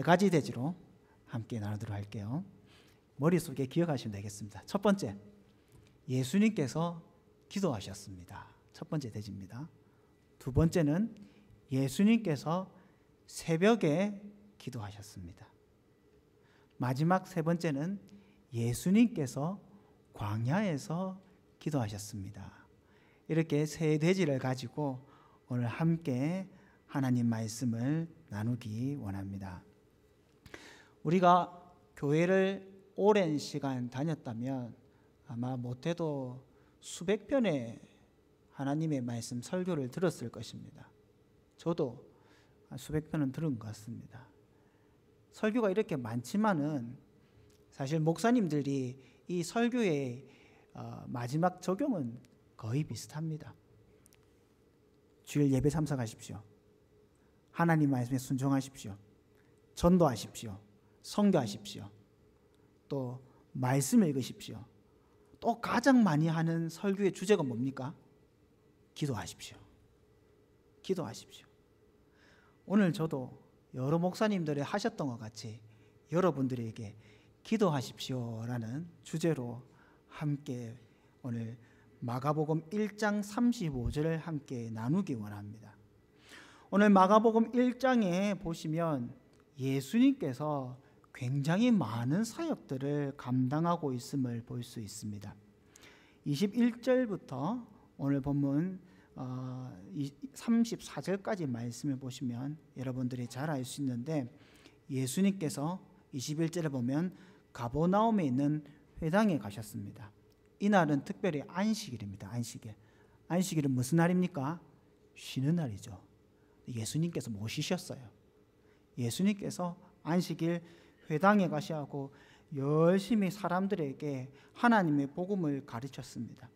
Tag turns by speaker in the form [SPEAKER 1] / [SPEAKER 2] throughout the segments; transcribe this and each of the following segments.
[SPEAKER 1] 가지 대지로 함께 나누도록 할게요. 머릿속에 기억하시면 되겠습니다. 첫 번째, 예수님께서 기도하셨습니다. 첫 번째 대지입니다. 두 번째는 예수님께서 새벽에 기도하셨습니다. 마지막 세 번째는 예수님께서 광야에서 기도하셨습니다. 이렇게 세 대지를 가지고 오늘 함께 하나님 말씀을 나누기 원합니다. 우리가 교회를 오랜 시간 다녔다면 아마 못해도 수백 편의 하나님의 말씀 설교를 들었을 것입니다. 저도 수백 편은 들은 것 같습니다. 설교가 이렇게 많지만은 사실 목사님들이 이 설교의 마지막 적용은 거의 비슷합니다. 주일 예배 참석하십시오. 하나님 말씀에 순종하십시오. 전도하십시오. 선교하십시오. 또 말씀 읽으십시오. 또 가장 많이 하는 설교의 주제가 뭡니까? 기도하십시오. 기도하십시오. 오늘 저도 여러 목사님들이 하셨던 것 같이 여러분들에게 기도하십시오라는 주제로 함께 오늘 마가복음 1장 35절을 함께 나누기 원합니다. 오늘 마가복음 1장에 보시면 예수님께서 굉장히 많은 사역들을 감당하고 있음을 볼 수 있습니다. 21절부터 오늘 본문 34절까지 말씀을 보시면 여러분들이 잘 알 수 있는데, 예수님께서 21절에 보면 가버나움에 있는 회당에 가셨습니다. 이날은 특별히 안식일입니다. 안식일. 안식일은 무슨 날입니까? 쉬는 날이죠. 예수님께서 못 쉬셨어요. 예수님께서 안식일 회당에 가시고 열심히 사람들에게 하나님의 복음을 가르쳤습니다.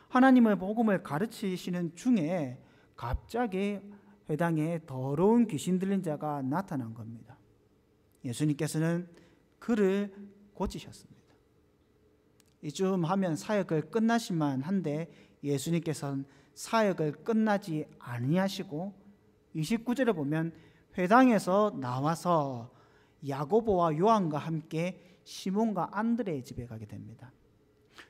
[SPEAKER 1] 하나님의 복음을 가르치시는 중에 갑자기 회당에 더러운 귀신 들린 자가 나타난 겁니다. 예수님께서는 그를 고치셨습니다. 이쯤 하면 사역을 끝나실만 한데 예수님께서는 사역을 끝나지 아니하시고 29절에 보면 회당에서 나와서 야고보와 요한과 함께 시몬과 안드레의 집에 가게 됩니다.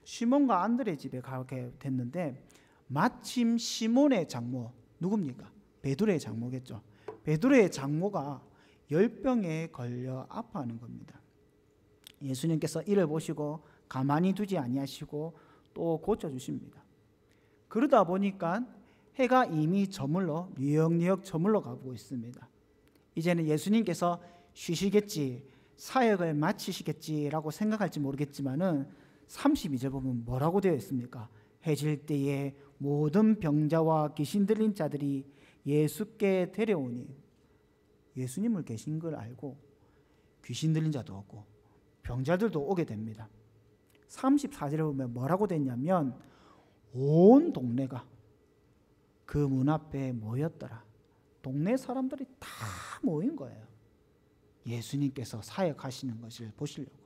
[SPEAKER 1] 시몬과 안드레의 집에 가게 됐는데 마침 시몬의 장모, 누굽니까? 베드로의 장모겠죠. 베드로의 장모가 열병에 걸려 아파하는 겁니다. 예수님께서 이를 보시고 가만히 두지 아니하시고 또 고쳐주십니다. 그러다 보니까 해가 이미 저물러 뉴역뉴역 저물러 가고 있습니다. 이제는 예수님께서 쉬시겠지, 사역을 마치시겠지라고 생각할지 모르겠지만은 32절 보면 뭐라고 되어 있습니까? 해질 때에 모든 병자와 귀신 들린 자들이 예수께 데려오니, 예수님을 계신 걸 알고 귀신 들린 자도 오고 병자들도 오게 됩니다. 34절에 보면 뭐라고 됐냐면 온 동네가 그 문 앞에 모였더라. 동네 사람들이 다 모인 거예요. 예수님께서 사역하시는 것을 보시려고.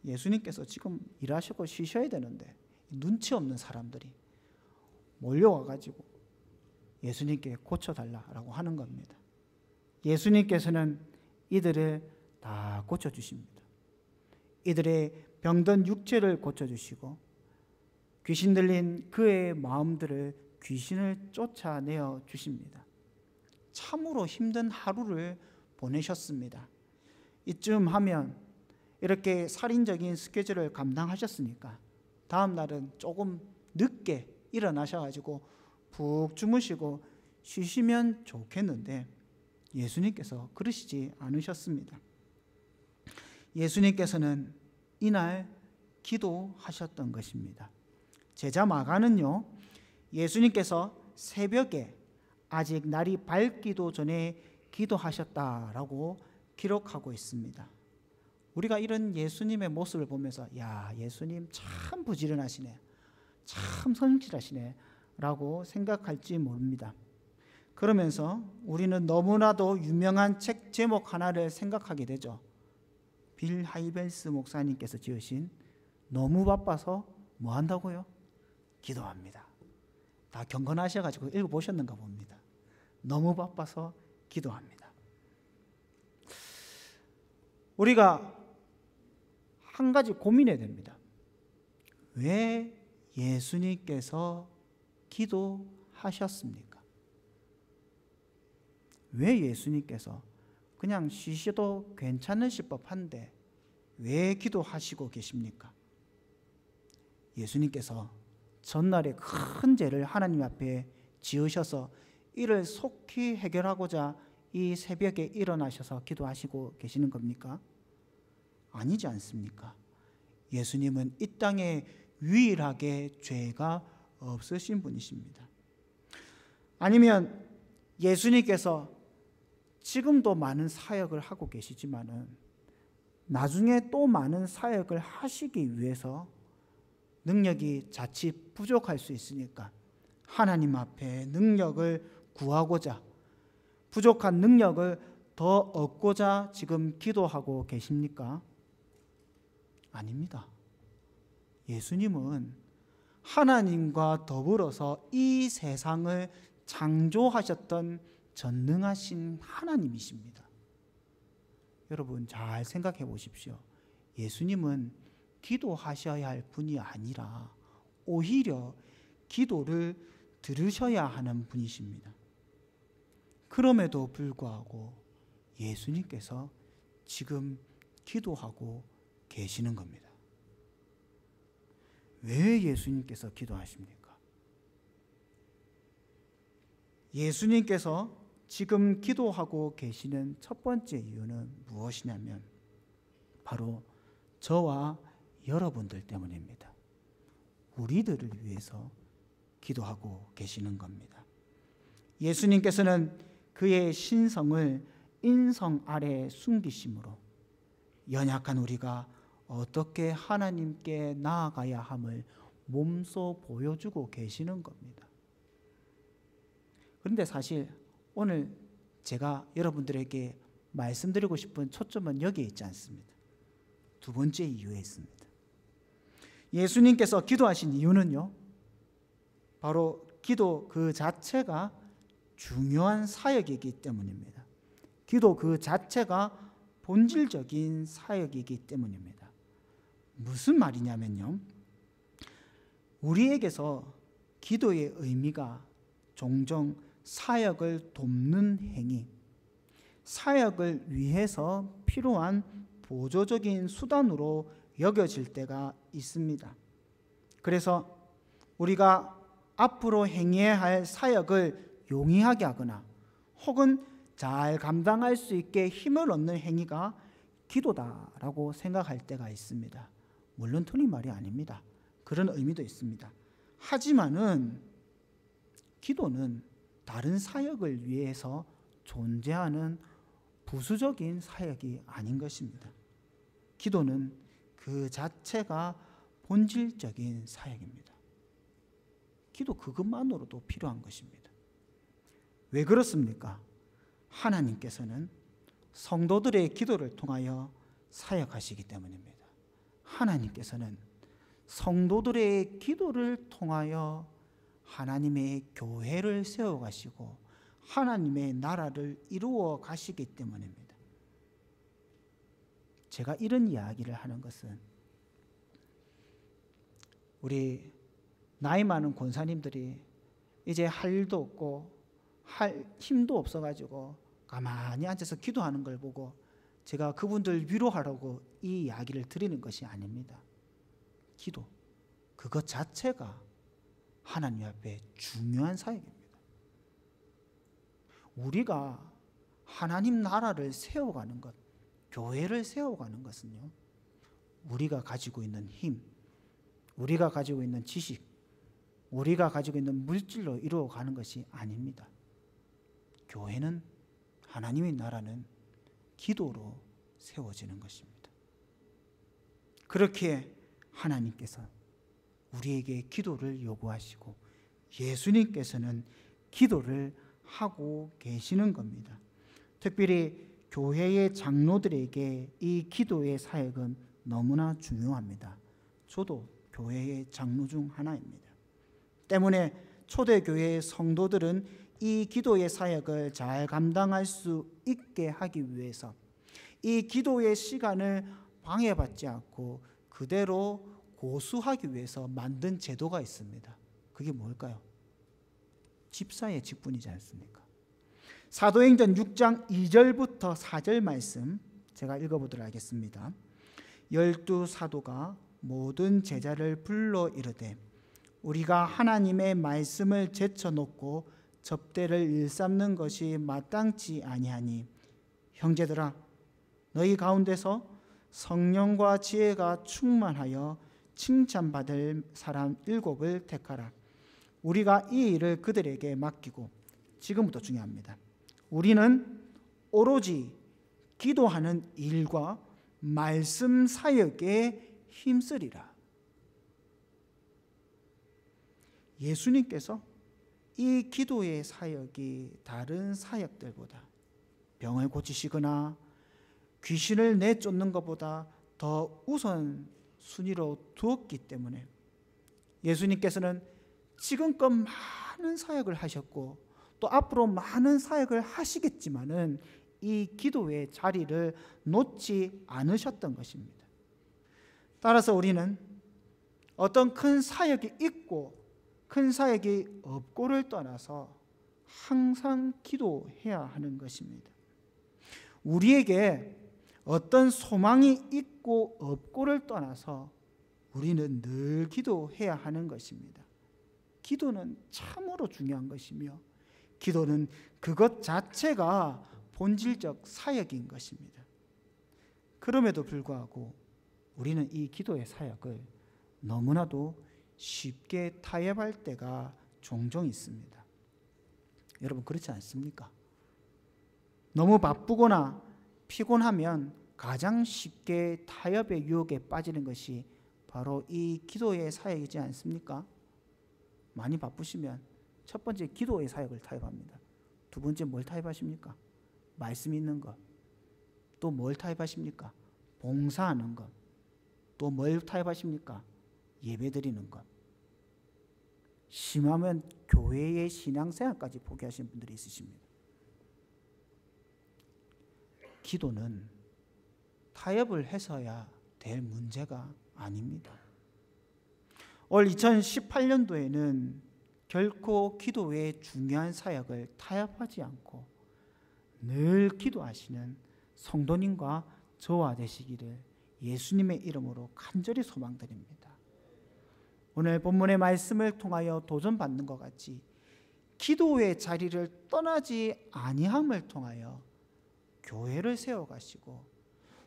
[SPEAKER 1] 예수님께서 지금 일하시고 쉬셔야 되는데 눈치 없는 사람들이 몰려와가지고 예수님께 고쳐달라고 하는 겁니다. 예수님께서는 이들을 다 고쳐주십니다. 이들의 병든 육체를 고쳐주시고 귀신 들린 그의 마음들을 귀신을 쫓아내어 주십니다. 참으로 힘든 하루를 보내셨습니다. 이쯤 하면 이렇게 살인적인 스케줄을 감당하셨으니까 다음 날은 조금 늦게 일어나셔가지고 푹 주무시고 쉬시면 좋겠는데 예수님께서 그러시지 않으셨습니다. 예수님께서는 이날 기도하셨던 것입니다. 제자 마가는요, 예수님께서 새벽에 아직 날이 밝기도 전에 기도하셨다라고 기록하고 있습니다. 우리가 이런 예수님의 모습을 보면서 야, 예수님 참 부지런하시네, 참 성실하시네 라고 생각할지 모릅니다. 그러면서 우리는 너무나도 유명한 책 제목 하나를 생각하게 되죠. 빌 하이벨스 목사님께서 지으신 너무 바빠서 뭐 한다고요? 기도합니다. 다 경건하셔가지고 읽어보셨는가 봅니다. 너무 바빠서 기도합니다. 우리가 한 가지 고민해야 됩니다. 왜 예수님께서 기도하셨습니까? 왜 예수님께서 그냥 쉬셔도 괜찮으실 법한데 왜 기도하시고 계십니까? 예수님께서 전날에 큰 죄를 하나님 앞에 지으셔서 이를 속히 해결하고자 이 새벽에 일어나셔서 기도하시고 계시는 겁니까? 아니지 않습니까? 예수님은 이 땅에 유일하게 죄가 없으신 분이십니다. 아니면 예수님께서 지금도 많은 사역을 하고 계시지만은 나중에 또 많은 사역을 하시기 위해서 능력이 자칫 부족할 수 있으니까 하나님 앞에 능력을 구하고자, 부족한 능력을 더 얻고자 지금 기도하고 계십니까? 아닙니다. 예수님은 하나님과 더불어서 이 세상을 창조하셨던 전능하신 하나님이십니다. 여러분 잘 생각해 보십시오. 예수님은 기도하셔야 할 분이 아니라 오히려 기도를 들으셔야 하는 분이십니다. 그럼에도 불구하고 예수님께서 지금 기도하고 계시는 겁니다. 왜 예수님께서 기도하십니까? 예수님께서 지금 기도하고 계시는 첫 번째 이유는 무엇이냐면 바로 저와 여러분들 때문입니다. 우리들을 위해서 기도하고 계시는 겁니다. 예수님께서는 그의 신성을 인성 아래에 숨기심으로 연약한 우리가 어떻게 하나님께 나아가야 함을 몸소 보여주고 계시는 겁니다. 그런데 사실 오늘 제가 여러분들에게 말씀드리고 싶은 초점은 여기에 있지 않습니다. 두 번째 이유에 있습니다. 예수님께서 기도하신 이유는요, 바로 기도 그 자체가 중요한 사역이기 때문입니다. 기도 그 자체가 본질적인 사역이기 때문입니다. 무슨 말이냐면요, 우리에게서 기도의 의미가 종종 사역을 돕는 행위, 사역을 위해서 필요한 보조적인 수단으로 여겨질 때가 있습니다. 그래서 우리가 앞으로 행해야 할 사역을 용이하게 하거나 혹은 잘 감당할 수 있게 힘을 얻는 행위가 기도다라고 생각할 때가 있습니다. 물론 틀린 말이 아닙니다. 그런 의미도 있습니다. 하지만은 기도는 다른 사역을 위해서 존재하는 부수적인 사역이 아닌 것입니다. 기도는 그 자체가 본질적인 사역입니다. 기도 그것만으로도 필요한 것입니다. 왜 그렇습니까? 하나님께서는 성도들의 기도를 통하여 사역하시기 때문입니다. 하나님께서는 성도들의 기도를 통하여 하나님의 교회를 세워가시고 하나님의 나라를 이루어 가시기 때문입니다. 제가 이런 이야기를 하는 것은 우리 나이 많은 권사님들이 이제 할 일도 없고 할 힘도 없어가지고 가만히 앉아서 기도하는 걸 보고 제가 그분들 위로하라고 이 이야기를 드리는 것이 아닙니다. 기도 그것 자체가 하나님 앞에 중요한 사역입니다. 우리가 하나님 나라를 세워가는 것, 교회를 세워가는 것은요, 우리가 가지고 있는 힘, 우리가 가지고 있는 지식, 우리가 가지고 있는 물질로 이루어가는 것이 아닙니다. 교회는, 하나님의 나라는 기도로 세워지는 것입니다. 그렇게 하나님께서 우리에게 기도를 요구하시고 예수님께서는 기도를 하고 계시는 겁니다. 특별히 교회의 장로들에게 이 기도의 사역은 너무나 중요합니다. 저도 교회의 장로 중 하나입니다. 때문에 초대교회의 성도들은 이 기도의 사역을 잘 감당할 수 있게 하기 위해서 이 기도의 시간을 방해받지 않고 그대로 고수하기 위해서 만든 제도가 있습니다. 그게 뭘까요? 집사의 직분이지 않습니까? 사도행전 6장 2절부터 4절 말씀 제가 읽어보도록 하겠습니다. 12사도가 모든 제자를 불러 이르되 우리가 하나님의 말씀을 제쳐놓고 접대를 일삼는 것이 마땅치 아니하니 형제들아 너희 가운데서 성령과 지혜가 충만하여 칭찬받을 사람 7을 택하라. 우리가 이 일을 그들에게 맡기고, 지금부터 중요합니다. 우리는 오로지 기도하는 일과 말씀 사역에 힘쓰리라. 예수님께서 이 기도의 사역이 다른 사역들보다 병을 고치시거나 귀신을 내쫓는 것보다 더 우선 순위로 두었기 때문에 예수님께서는 지금껏 많은 사역을 하셨고 또 앞으로 많은 사역을 하시겠지만은 이 기도의 자리를 놓지 않으셨던 것입니다. 따라서 우리는 어떤 큰 사역이 있고 큰 사역이 없고를 떠나서 항상 기도해야 하는 것입니다. 우리에게 어떤 소망이 있고 없고를 떠나서 우리는 늘 기도해야 하는 것입니다. 기도는 참으로 중요한 것이며 기도는 그것 자체가 본질적 사역인 것입니다. 그럼에도 불구하고 우리는 이 기도의 사역을 너무나도 쉽게 타협할 때가 종종 있습니다. 여러분 그렇지 않습니까? 너무 바쁘거나 피곤하면 가장 쉽게 타협의 유혹에 빠지는 것이 바로 이 기도의 사역이지 않습니까? 많이 바쁘시면 첫 번째 기도의 사역을 타협합니다. 두 번째 뭘 타협하십니까? 말씀 있는 것. 또 뭘 타협하십니까? 봉사하는 것. 또 뭘 타협하십니까? 예배 드리는 것. 심하면 교회의 신앙생활까지 포기하시는 분들이 있으십니다. 기도는 타협을 해서야 될 문제가 아닙니다. 올 2018년도에는 결코 기도의 중요한 사역을 타협하지 않고 늘 기도하시는 성도님과 저와 되시기를 예수님의 이름으로 간절히 소망드립니다. 오늘 본문의 말씀을 통하여 도전받는 것 같이 기도의 자리를 떠나지 아니함을 통하여 교회를 세워가시고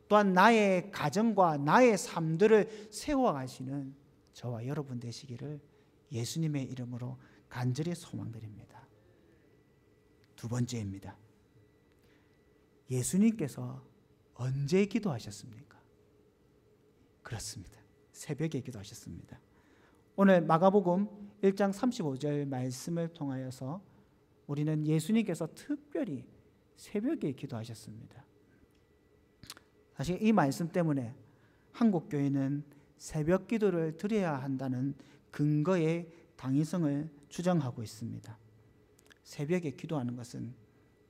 [SPEAKER 1] 또한 나의 가정과 나의 삶들을 세워가시는 저와 여러분 되시기를 예수님의 이름으로 간절히 소망드립니다. 두 번째입니다. 예수님께서 언제 기도하셨습니까? 그렇습니다. 새벽에 기도하셨습니다. 오늘 마가복음 1장 35절 말씀을 통하여서 우리는 예수님께서 특별히 새벽에 기도하셨습니다. 사실 이 말씀 때문에 한국 교회는 새벽 기도를 드려야 한다는 근거의 당위성을 주장하고 있습니다. 새벽에 기도하는 것은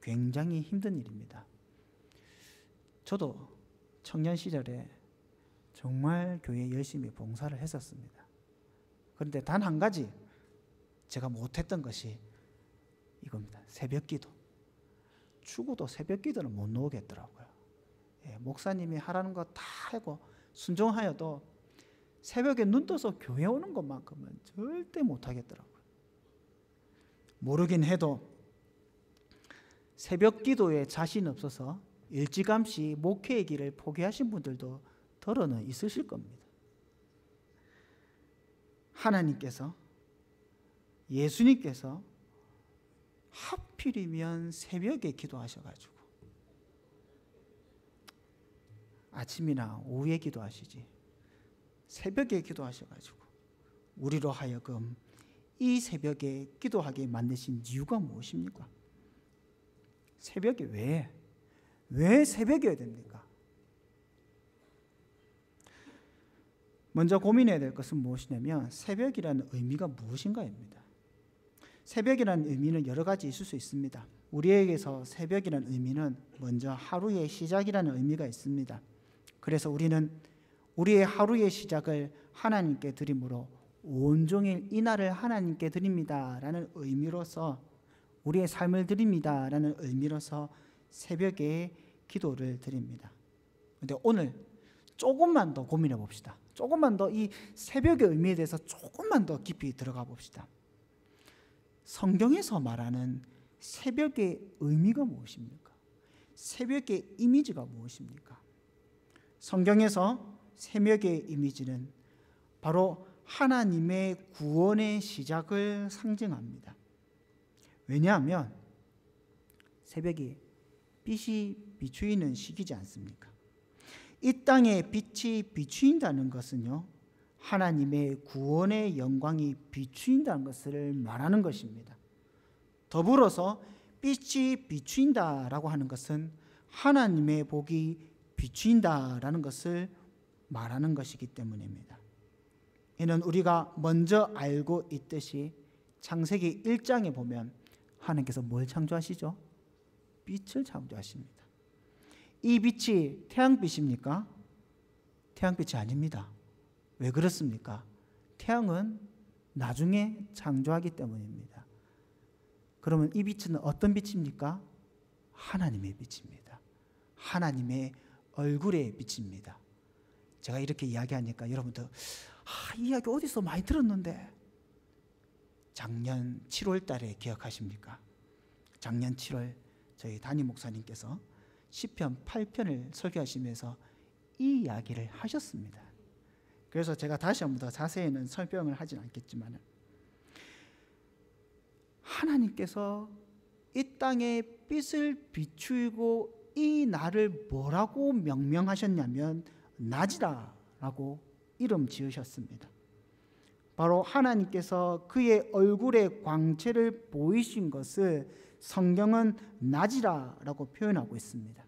[SPEAKER 1] 굉장히 힘든 일입니다. 저도 청년 시절에 정말 교회에 열심히 봉사를 했었습니다. 그런데 단 한 가지 제가 못했던 것이 이겁니다. 새벽 기도. 죽어도 새벽 기도는 못 나오겠더라고요. 목사님이 하라는 거 다 하고 순종하여도 새벽에 눈 떠서 교회 오는 것만큼은 절대 못 하겠더라고요. 모르긴 해도 새벽 기도에 자신 없어서 일찌감치 목회의 길을 포기하신 분들도 덜어는 있으실 겁니다. 하나님께서 예수님께서 하필이면 새벽에 기도하셔가지고 아침이나 오후에 기도하시지 새벽에 기도하셔가지고 우리로 하여금 이 새벽에 기도하게 만드신 이유가 무엇입니까? 새벽에 왜 새벽이어야 됩니까? 먼저 고민해야 될 것은 무엇이냐면 새벽이라는 의미가 무엇인가입니다. 새벽이라는 의미는 여러 가지 있을 수 있습니다. 우리에게서 새벽이라는 의미는 먼저 하루의 시작이라는 의미가 있습니다. 그래서 우리는 우리의 하루의 시작을 하나님께 드림으로 온종일 이 날을 하나님께 드립니다라는 의미로서, 우리의 삶을 드립니다라는 의미로서 새벽에 기도를 드립니다. 그런데 오늘 조금만 더 고민해 봅시다. 조금만 더 이 새벽의 의미에 대해서 조금만 더 깊이 들어가 봅시다. 성경에서 말하는 새벽의 의미가 무엇입니까? 새벽의 이미지가 무엇입니까? 성경에서 새벽의 이미지는 바로 하나님의 구원의 시작을 상징합니다. 왜냐하면 새벽이 빛이 비추이는 시기지 않습니까? 이 땅에 빛이 비추인다는 것은요, 하나님의 구원의 영광이 비추인다는 것을 말하는 것입니다. 더불어서 빛이 비추인다라고 하는 것은 하나님의 복이 비추인다라는 것을 말하는 것이기 때문입니다. 이는 우리가 먼저 알고 있듯이 창세기 1장에 보면 하나님께서 뭘 창조하시죠? 빛을 창조하십니다. 이 빛이 태양빛입니까? 태양빛이 아닙니다. 왜 그렇습니까? 태양은 나중에 창조하기 때문입니다. 그러면 이 빛은 어떤 빛입니까? 하나님의 빛입니다. 하나님의 얼굴의 빛입니다. 제가 이렇게 이야기하니까 여러분들 이 이야기 어디서 많이 들었는데, 작년 7월 달에 기억하십니까? 작년 7월 저희 담임 목사님께서 시편 8편을 설교하시면서 이 이야기를 하셨습니다. 그래서 제가 다시 한번 더 자세히는 설명을 하진 않겠지만, 하나님께서 이 땅에 빛을 비추고 이 날을 뭐라고 명명하셨냐면 낮이라라고 이름 지으셨습니다. 바로 하나님께서 그의 얼굴의 광채를 보이신 것을 성경은 낮이라라고 표현하고 있습니다.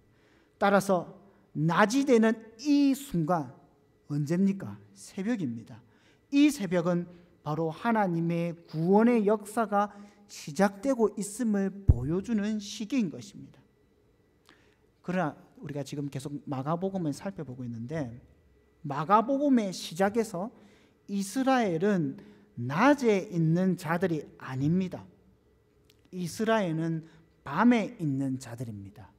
[SPEAKER 1] 따라서 낮이 되는 이 순간 언제입니까? 새벽입니다. 이 새벽은 바로 하나님의 구원의 역사가 시작되고 있음을 보여주는 시기인 것입니다. 그러나 우리가 지금 계속 마가복음을 살펴보고 있는데, 마가복음의 시작에서 이스라엘은 낮에 있는 자들이 아닙니다. 이스라엘은 밤에 있는 자들입니다.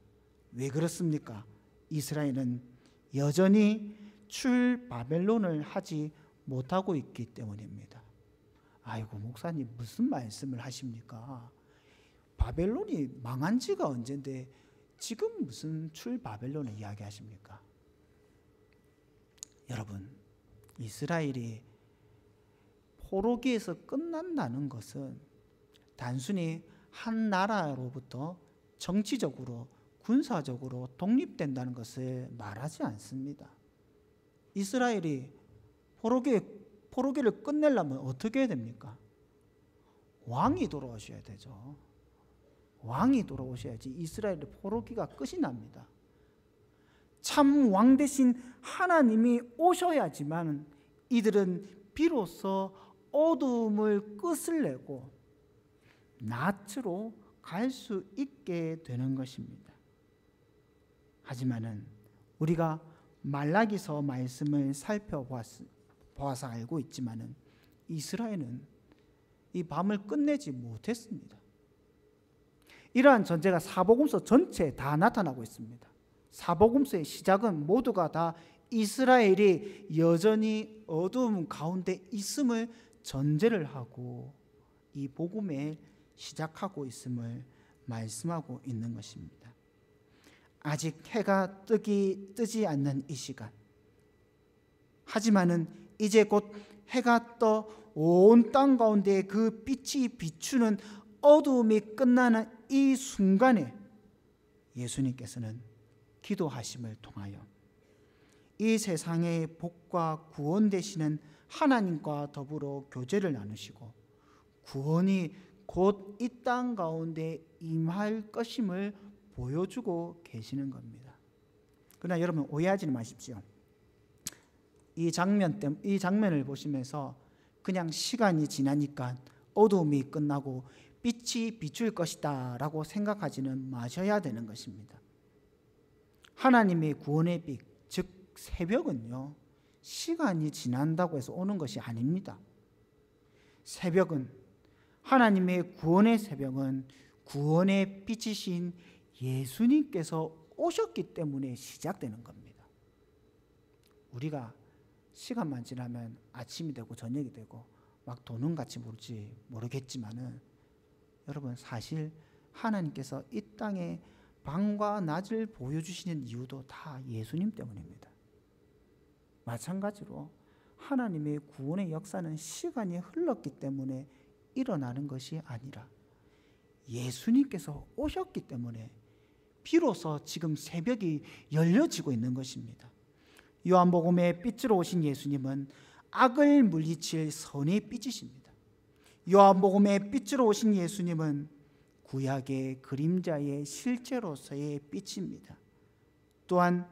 [SPEAKER 1] 왜 그렇습니까? 이스라엘은 여전히 출바벨론을 하지 못하고 있기 때문입니다. 아이고 목사님 무슨 말씀을 하십니까? 바벨론이 망한 지가 언젠데 지금 무슨 출바벨론을 이야기하십니까? 여러분, 이스라엘이 포로기에서 끝난다는 것은 단순히 한 나라로부터 정치적으로 군사적으로 독립된다는 것을 말하지 않습니다. 이스라엘이 포로기를 끝내려면 어떻게 해야 됩니까? 왕이 돌아오셔야 되죠. 왕이 돌아오셔야지 이스라엘의 포로기가 끝이 납니다. 참 왕 대신 하나님이 오셔야지만 이들은 비로소 어둠을 끝을 내고 낫으로 갈 수 있게 되는 것입니다. 하지만은 우리가 말라기서 말씀을 살펴보아서 알고 있지만은 이스라엘은 이 밤을 끝내지 못했습니다. 이러한 전제가 사복음서 전체에 다 나타나고 있습니다. 사복음서의 시작은 모두가 다 이스라엘이 여전히 어두움 가운데 있음을 전제를 하고 이 복음에 시작하고 있음을 말씀하고 있는 것입니다. 아직 해가 뜨지 않는 이 시간, 하지만은 이제 곧 해가 떠 온 땅 가운데 그 빛이 비추는 어두움이 끝나는 이 순간에 예수님께서는 기도하심을 통하여 이 세상의 복과 구원 되시는 하나님과 더불어 교제를 나누시고 구원이 곧 이 땅 가운데 임할 것임을 보여주고 계시는 겁니다. 그러나 여러분 오해하지 마십시오. 이 장면을 보시면서 그냥 시간이 지나니까 어두움이 끝나고 빛이 비출 것이다 라고 생각하지는 마셔야 되는 것입니다. 하나님의 구원의 빛, 즉 새벽은요, 시간이 지난다고 해서 오는 것이 아닙니다. 새벽은, 하나님의 구원의 새벽은 구원의 빛이신 예수님께서 오셨기 때문에 시작되는 겁니다. 우리가 시간만 지나면 아침이 되고 저녁이 되고 막 도는 같이 모르겠지만은, 여러분, 사실 하나님께서 이 땅에 밤과 낮을 보여주시는 이유도 다 예수님 때문입니다. 마찬가지로 하나님의 구원의 역사는 시간이 흘렀기 때문에 일어나는 것이 아니라 예수님께서 오셨기 때문에 비로소 지금 새벽이 열려지고 있는 것입니다. 요한복음에 빛으로 오신 예수님은 악을 물리칠 선의 빛이십니다. 요한복음에 빛으로 오신 예수님은 구약의 그림자의 실제로서의 빛입니다. 또한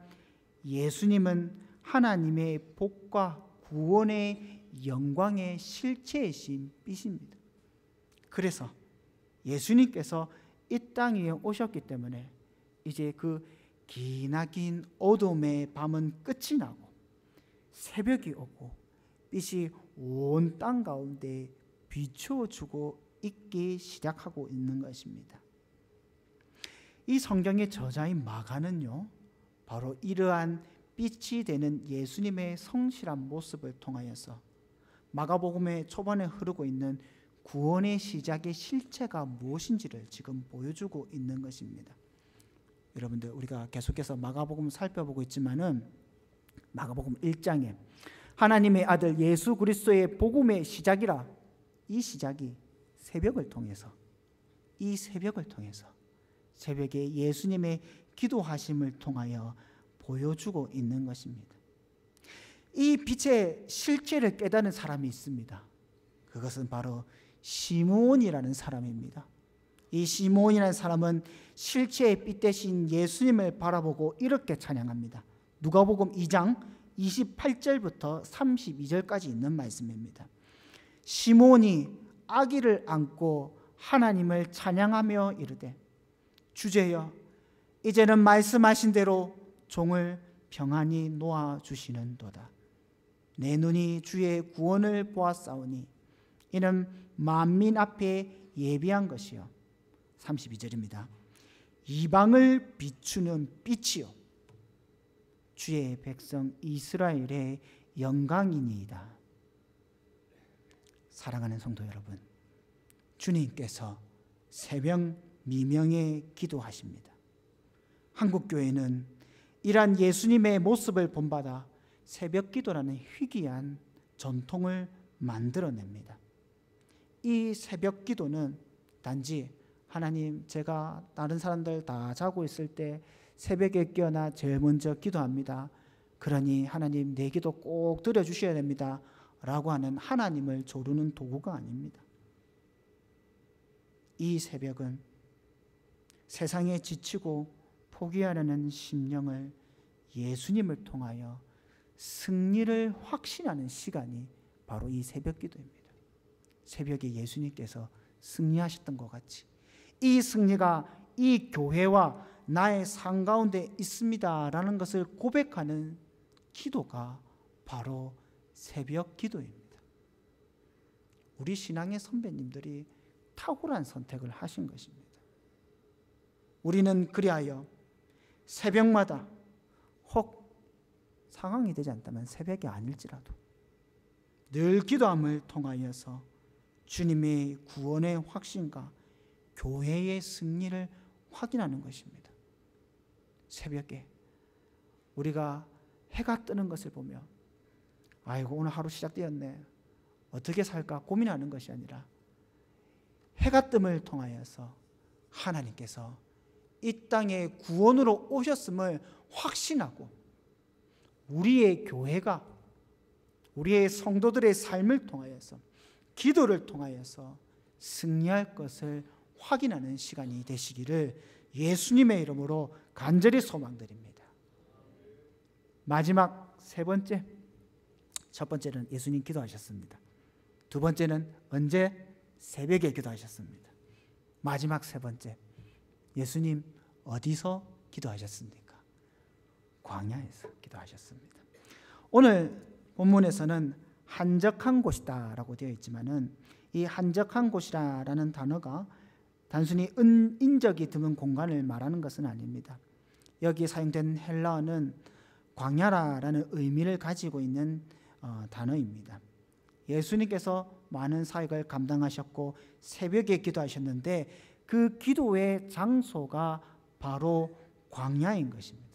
[SPEAKER 1] 예수님은 하나님의 복과 구원의 영광의 실체이신 빛입니다. 그래서 예수님께서 이 땅 위에 오셨기 때문에 이제 그 기나긴 어둠의 밤은 끝이 나고 새벽이 오고 빛이 온 땅 가운데 비춰주고 있기 시작하고 있는 것입니다. 이 성경의 저자인 마가는요, 바로 이러한 빛이 되는 예수님의 성실한 모습을 통하여서 마가복음의 초반에 흐르고 있는 구원의 시작의 실체가 무엇인지를 지금 보여주고 있는 것입니다. 여러분들, 우리가 계속해서 마가복음 살펴보고 있지만은 마가복음 1장에 하나님의 아들 예수 그리스도의 복음의 시작이라, 이 시작이 새벽을 통해서, 이 새벽을 통해서 새벽에 예수님의 기도하심을 통하여 보여주고 있는 것입니다. 이 빛의 실체를 깨닫는 사람이 있습니다. 그것은 바로 시므온이라는 사람입니다. 이 시므온이라는 사람은 실체의 빛 대신 예수님을 바라보고 이렇게 찬양합니다. 누가복음 2장 28절부터 32절까지 있는 말씀입니다. 시므온이 아기를 안고 하나님을 찬양하며 이르되, 주제여, 이제는 말씀하신 대로 종을 평안히 놓아주시는도다. 내 눈이 주의 구원을 보았사오니 이는 만민 앞에 예비한 것이요. 32절입니다. 이방을 비추는 빛이요 주의 백성 이스라엘의 영광이니이다. 사랑하는 성도 여러분, 주님께서 새벽 미명에 기도하십니다. 한국교회는 이러한 예수님의 모습을 본받아 새벽 기도라는 희귀한 전통을 만들어냅니다. 이 새벽 기도는 단지 하나님, 제가 다른 사람들 다 자고 있을 때 새벽에 깨어나 제일 먼저 기도합니다. 그러니 하나님 내 기도 꼭 들어주셔야 됩니다 라고 하는 하나님을 조르는 도구가 아닙니다. 이 새벽은 세상에 지치고 포기하려는 심령을 예수님을 통하여 승리를 확신하는 시간이 바로 이 새벽 기도입니다. 새벽에 예수님께서 승리하셨던 것 같이 이 승리가 이 교회와 나의 삶 가운데 있습니다라는 것을 고백하는 기도가 바로 새벽 기도입니다. 우리 신앙의 선배님들이 탁월한 선택을 하신 것입니다. 우리는 그리하여 새벽마다, 혹 상황이 되지 않다면 새벽이 아닐지라도 늘 기도함을 통하여서 주님의 구원의 확신과 교회의 승리를 확인하는 것입니다. 새벽에 우리가 해가 뜨는 것을 보며 아이고 오늘 하루 시작되었네, 어떻게 살까 고민하는 것이 아니라 해가 뜸을 통하여서 하나님께서 이 땅에 구원으로 오셨음을 확신하고 우리의 교회가, 우리의 성도들의 삶을 통하여서, 기도를 통하여서 승리할 것을 확인하는 시간이 되시기를 예수님의 이름으로 간절히 소망드립니다. 마지막 세 번째, 첫 번째는 예수님 기도하셨습니다. 두 번째는 언제? 새벽에 기도하셨습니다. 마지막 세 번째, 예수님 어디서 기도하셨습니까? 광야에서 기도하셨습니다. 오늘 본문에서는 한적한 곳이다 라고 되어 있지만은 이 한적한 곳이라는 단어가 단순히 인적이 드문 공간을 말하는 것은 아닙니다. 여기 사용된 헬라어는 광야라는 의미를 가지고 있는 단어입니다. 예수님께서 많은 사역을 감당하셨고 새벽에 기도하셨는데 그 기도의 장소가 바로 광야인 것입니다.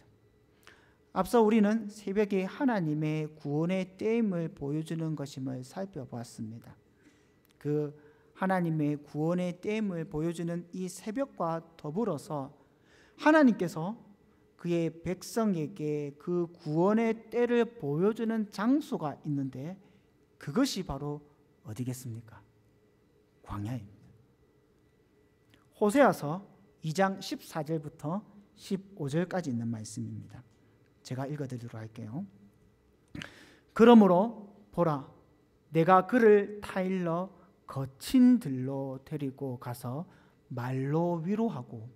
[SPEAKER 1] 앞서 우리는 새벽에 하나님의 구원의 때임을 보여주는 것임을 살펴보았습니다. 그 하나님의 구원의 때임을 보여주는 이 새벽과 더불어서 하나님께서 그의 백성에게 그 구원의 때를 보여주는 장소가 있는데 그것이 바로 어디겠습니까? 광야입니다. 호세아서 2장 14절부터 15절까지 있는 말씀입니다. 제가 읽어드리도록 할게요. 그러므로 보라, 내가 그를 타일러 거친 들로 데리고 가서 말로 위로하고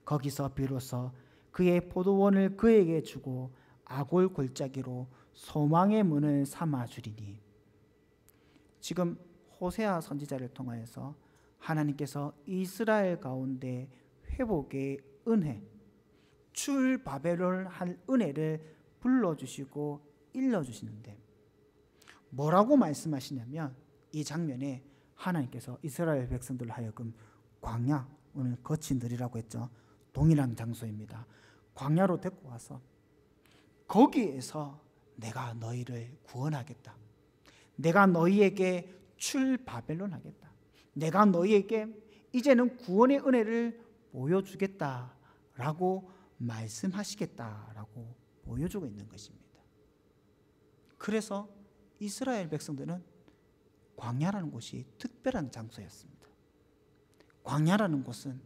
[SPEAKER 1] 거기서 비로소 그의 포도원을 그에게 주고 아골 골짜기로 소망의 문을 삼아 주리니. 지금 호세아 선지자를 통하여서 하나님께서 이스라엘 가운데 회복의 은혜, 출 바벨론 할 은혜를 불러주시고 일러주시는데 뭐라고 말씀하시냐면 이 장면에 하나님께서 이스라엘 백성들 하여금 광야, 오늘 거친 들이라고 했죠. 동일한 장소입니다. 광야로 데리고 와서 거기에서 내가 너희를 구원하겠다. 내가 너희에게 출 바벨론 하겠다. 내가 너희에게 이제는 구원의 은혜를 보여주겠다라고 말씀하시겠다라고 보여주고 있는 것입니다. 그래서 이스라엘 백성들은 광야라는 곳이 특별한 장소였습니다. 광야라는 곳은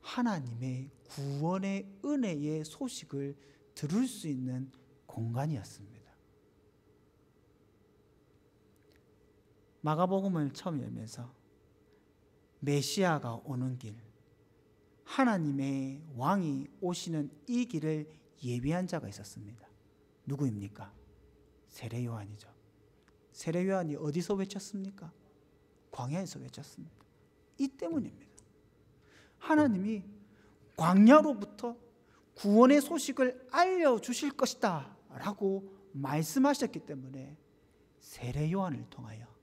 [SPEAKER 1] 하나님의 구원의 은혜의 소식을 들을 수 있는 공간이었습니다. 마가복음을 처음 열면서 메시아가 오는 길, 하나님의 왕이 오시는 이 길을 예비한 자가 있었습니다. 누구입니까? 세례 요한이죠. 세례 요한이 어디서 외쳤습니까? 광야에서 외쳤습니다. 이 때문입니다. 하나님이 광야로부터 구원의 소식을 알려주실 것이다 라고 말씀하셨기 때문에 세례 요한을 통하여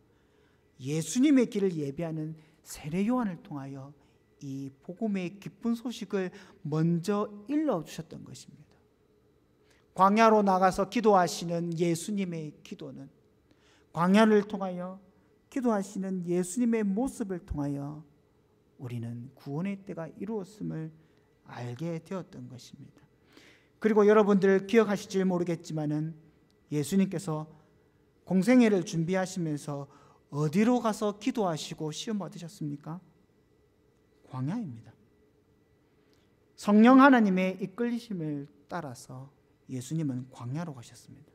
[SPEAKER 1] 예수님의 길을 예비하는 세례 요한을 통하여 이 복음의 기쁜 소식을 먼저 일러주셨던 것입니다. 광야로 나가서 기도하시는 예수님의 기도는 광야를 통하여 기도하시는 예수님의 모습을 통하여 우리는 구원의 때가 이루었음을 알게 되었던 것입니다. 그리고 여러분들 기억하실지 모르겠지만은 예수님께서 공생애를 준비하시면서 어디로 가서 기도하시고 시험 받으셨습니까? 광야입니다. 성령 하나님의 이끌리심을 따라서 예수님은 광야로 가셨습니다.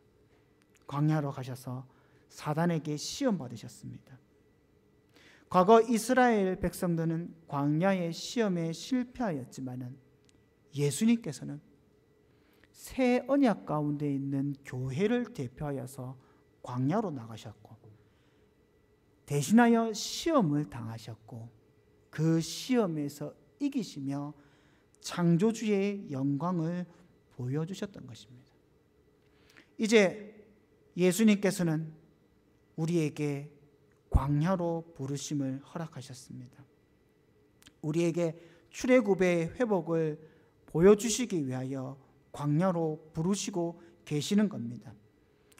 [SPEAKER 1] 광야로 가셔서 사단에게 시험 받으셨습니다. 과거 이스라엘 백성들은 광야의 시험에 실패하였지만은 예수님께서는 새 언약 가운데 있는 교회를 대표하여서 광야로 나가셨고 대신하여 시험을 당하셨고 그 시험에서 이기시며 창조주의 영광을 보여주셨던 것입니다. 이제 예수님께서는 우리에게 광야로 부르심을 허락하셨습니다. 우리에게 출애굽의 회복을 보여주시기 위하여 광야로 부르시고 계시는 겁니다.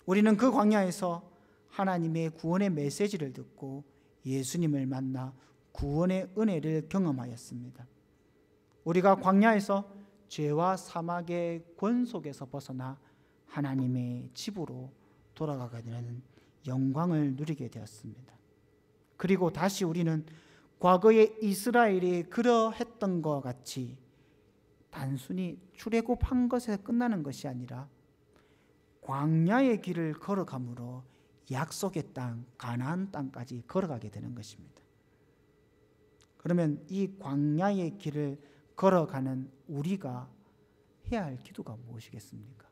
[SPEAKER 1] 우리는 그 광야에서 하나님의 구원의 메시지를 듣고 예수님을 만나 구원의 은혜를 경험하였습니다. 우리가 광야에서 죄와 사막의 권속에서 벗어나 하나님의 집으로 돌아가게 되는 영광을 누리게 되었습니다. 그리고 다시 우리는 과거의 이스라엘이 그러했던 것 같이 단순히 출애굽한 것에 끝나는 것이 아니라 광야의 길을 걸어감으로 약속의 땅, 가나안 땅까지 걸어가게 되는 것입니다. 그러면 이 광야의 길을 걸어가는 우리가 해야 할 기도가 무엇이겠습니까?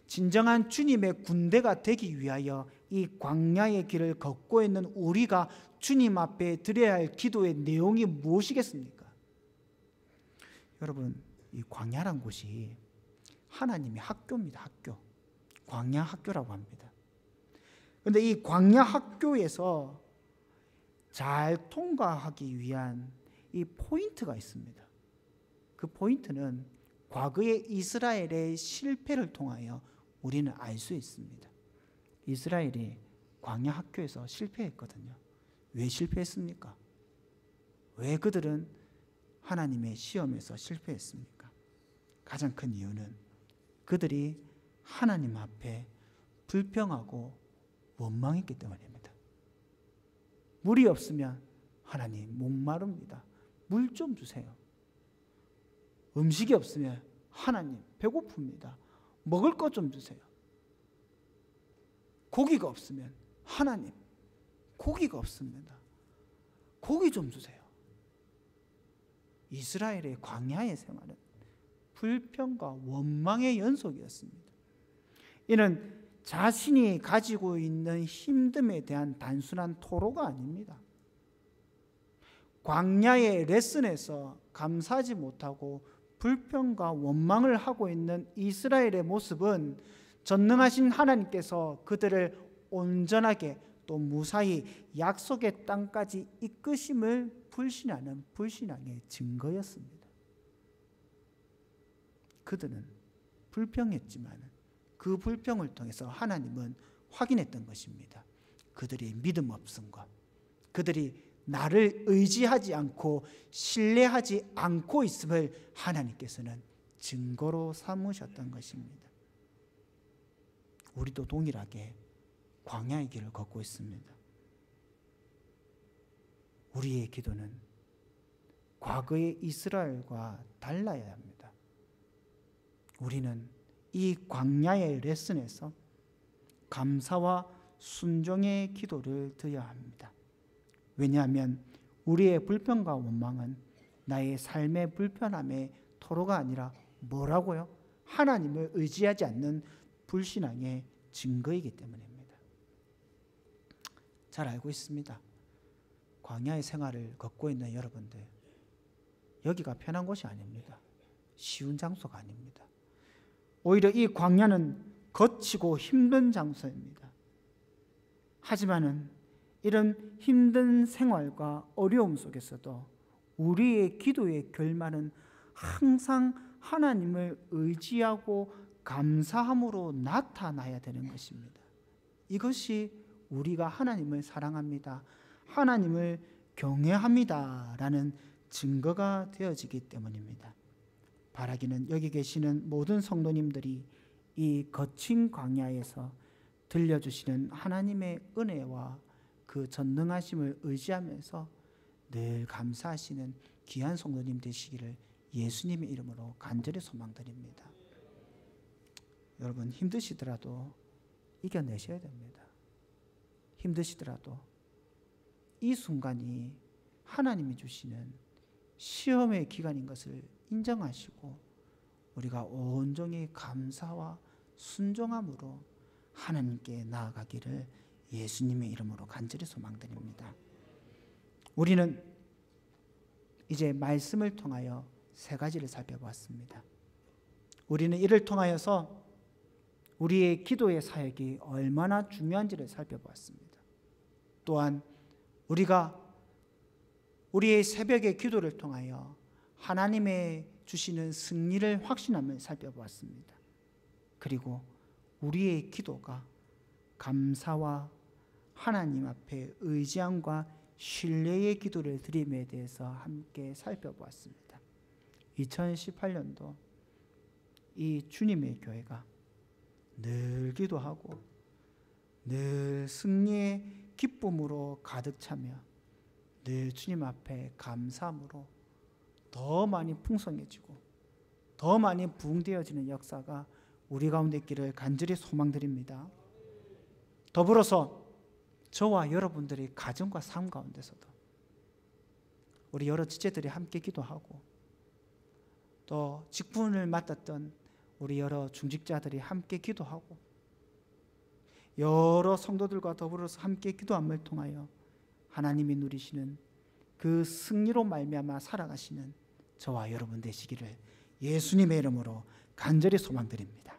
[SPEAKER 1] 진정한 주님의 군대가 되기 위하여 이 광야의 길을 걷고 있는 우리가 주님 앞에 드려야 할 기도의 내용이 무엇이겠습니까? 여러분, 이 광야란 곳이 하나님의 학교입니다. 학교. 광야 학교라고 합니다. 그런데 이 광야 학교에서 잘 통과하기 위한 이 포인트가 있습니다. 그 포인트는 과거의 이스라엘의 실패를 통하여 우리는 알 수 있습니다. 이스라엘이 광야 학교에서 실패했거든요. 왜 실패했습니까? 왜 그들은 하나님의 시험에서 실패했습니까? 가장 큰 이유는 그들이 하나님 앞에 불평하고 원망했기 때문입니다. 물이 없으면 하나님 목마릅니다. 물 좀 주세요. 음식이 없으면 하나님 배고픕니다. 먹을 것 좀 주세요. 고기가 없으면 하나님 고기가 없습니다. 고기 좀 주세요. 이스라엘의 광야의 생활은 불평과 원망의 연속이었습니다. 이는 자신이 가지고 있는 힘듦에 대한 단순한 토로가 아닙니다. 광야의 레슨에서 감사하지 못하고 불평과 원망을 하고 있는 이스라엘의 모습은 전능하신 하나님께서 그들을 온전하게 또 무사히 약속의 땅까지 이끄심을 불신하는 불신앙의 증거였습니다. 그들은 불평했지만 그 불평을 통해서 하나님은 확인했던 것입니다. 그들의 믿음 없음 것, 그들이 나를 의지하지 않고 신뢰하지 않고 있음을 하나님께서는 증거로 삼으셨던 것입니다. 우리도 동일하게 광야의 길을 걷고 있습니다. 우리의 기도는 과거의 이스라엘과 달라야 합니다. 우리는 이 광야의 레슨에서 감사와 순종의 기도를 드려야 합니다. 왜냐하면 우리의 불평과 원망은 나의 삶의 불편함의 토로가 아니라 뭐라고요? 하나님을 의지하지 않는 불신앙의 증거이기 때문입니다. 잘 알고 있습니다. 광야의 생활을 걷고 있는 여러분들, 여기가 편한 곳이 아닙니다. 쉬운 장소가 아닙니다. 오히려 이 광야는 거치고 힘든 장소입니다. 하지만은 이런 힘든 생활과 어려움 속에서도 우리의 기도의 결말은 항상 하나님을 의지하고 감사함으로 나타나야 되는 것입니다. 이것이 우리가 하나님을 사랑합니다, 하나님을 경외합니다 라는 증거가 되어지기 때문입니다. 바라기는 여기 계시는 모든 성도님들이 이 거친 광야에서 들려주시는 하나님의 은혜와 그 전능하심을 의지하면서 늘 감사하시는 귀한 성도님 되시기를 예수님의 이름으로 간절히 소망드립니다. 여러분, 힘드시더라도 이겨내셔야 됩니다. 힘드시더라도 이 순간이 하나님이 주시는 시험의 기간인 것을 인정하시고 우리가 온전히 감사와 순종함으로 하나님께 나아가기를 예수님의 이름으로 간절히 소망드립니다. 우리는 이제 말씀을 통하여 세 가지를 살펴보았습니다. 우리는 이를 통하여서 우리의 기도의 사역이 얼마나 중요한지를 살펴보았습니다. 또한 우리가 우리의 새벽의 기도를 통하여 하나님의 주시는 승리를 확신하며 살펴보았습니다. 그리고 우리의 기도가 감사와 하나님 앞에 의지함과 신뢰의 기도를 드림에 대해서 함께 살펴보았습니다. 2018년도 이 주님의 교회가 늘 기도하고 늘 승리의 기쁨으로 가득 차며 늘 주님 앞에 감사함으로 더 많이 풍성해지고 더 많이 부흥되어지는 역사가 우리 가운데 있기를 간절히 소망드립니다. 더불어서 저와 여러분들의 가정과 삶 가운데서도 우리 여러 지체들이 함께 기도하고 또 직분을 맡았던 우리 여러 중직자들이 함께 기도하고 여러 성도들과 더불어서 함께 기도함을 통하여 하나님이 누리시는 그 승리로 말미암아 살아가시는 저와 여러분 되시기를 예수님의 이름으로 간절히 소망드립니다.